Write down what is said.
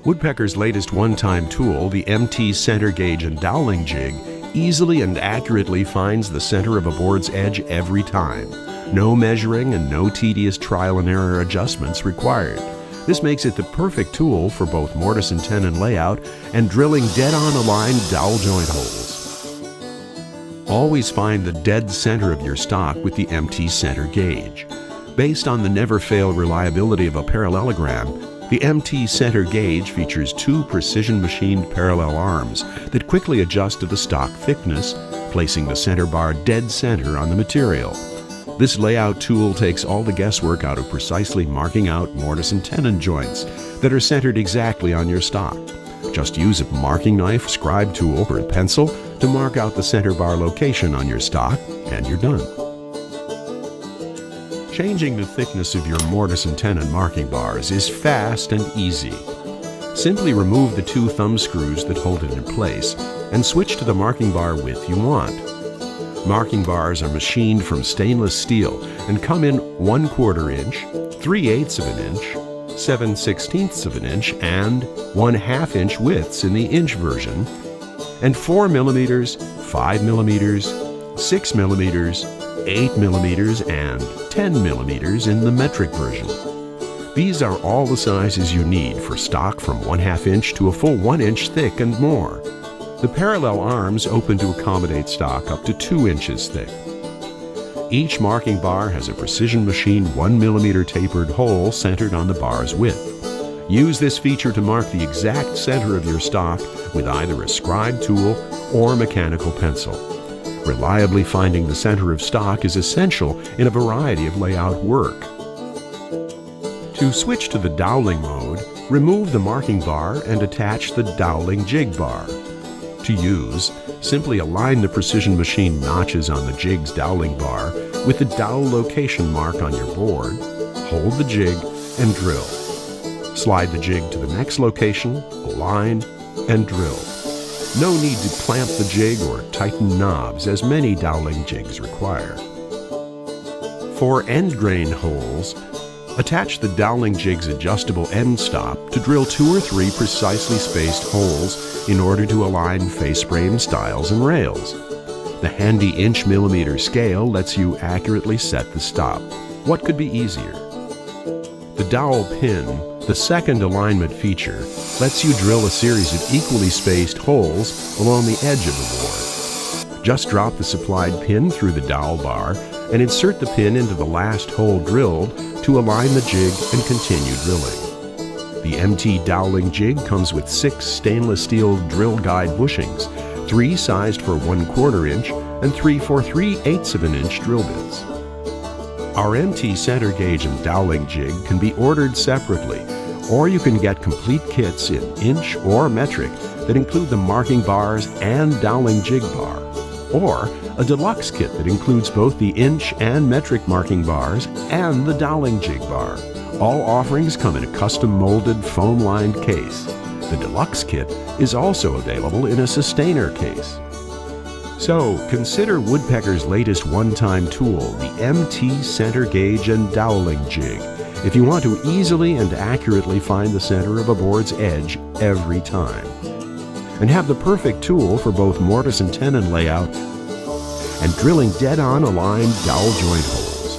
Woodpecker's latest one-time tool, the MT center gauge and doweling jig, easily and accurately finds the center of a board's edge every time. No measuring and no tedious trial and error adjustments required. This makes it the perfect tool for both mortise and tenon layout and drilling dead-on aligned dowel joint holes. Always find the dead center of your stock with the MT center gauge. Based on the never-fail reliability of a parallelogram, the MT center gauge features two precision-machined parallel arms that quickly adjust to the stock thickness, placing the center bar dead center on the material. This layout tool takes all the guesswork out of precisely marking out mortise and tenon joints that are centered exactly on your stock. Just use a marking knife, scribe tool, or a pencil to mark out the center bar location on your stock, and you're done. Changing the thickness of your mortise and tenon marking bars is fast and easy. Simply remove the two thumb screws that hold it in place and switch to the marking bar width you want. Marking bars are machined from stainless steel and come in 1/4 inch, 3/8 of an inch, 7/16 of an inch, and 1/2 inch widths in the inch version, and 4 millimeters, 5 millimeters, 6 millimeters, 8 millimeters, and 10 millimeters in the metric version. These are all the sizes you need for stock from 1/2 inch to a full 1 inch thick and more. The parallel arms open to accommodate stock up to 2 inches thick. Each marking bar has a precision machined 1 millimeter tapered hole centered on the bar's width. Use this feature to mark the exact center of your stock with either a scribe tool or mechanical pencil. Reliably finding the center of stock is essential in a variety of layout work. To switch to the doweling mode, remove the marking bar and attach the doweling jig bar. To use, simply align the precision machined notches on the jig's doweling bar with the dowel location mark on your board, hold the jig, and drill. Slide the jig to the next location, align, and drill. No need to clamp the jig or tighten knobs, as many doweling jigs require. For end grain holes, attach the doweling jig's adjustable end stop to drill 2 or 3 precisely spaced holes in order to align face frame stiles and rails. The handy inch-millimeter scale lets you accurately set the stop. What could be easier? The dowel pin, the second alignment feature, lets you drill a series of equally spaced holes along the edge of the board. Just drop the supplied pin through the dowel bar and insert the pin into the last hole drilled to align the jig and continue drilling. The MT doweling jig comes with 6 stainless steel drill guide bushings, 3 sized for 1/4 inch and 3 for 3/8 of an inch drill bits. Our MT center gauge and doweling jig can be ordered separately, or you can get complete kits in inch or metric that include the marking bars and doweling jig bar, or a deluxe kit that includes both the inch and metric marking bars and the doweling jig bar. All offerings come in a custom molded foam-lined case. The deluxe kit is also available in a sustainer case. So, consider Woodpecker's latest one-time tool, the MT center gauge and doweling jig, if you want to easily and accurately find the center of a board's edge every time. And have the perfect tool for both mortise and tenon layout and drilling dead-on aligned dowel joint holes.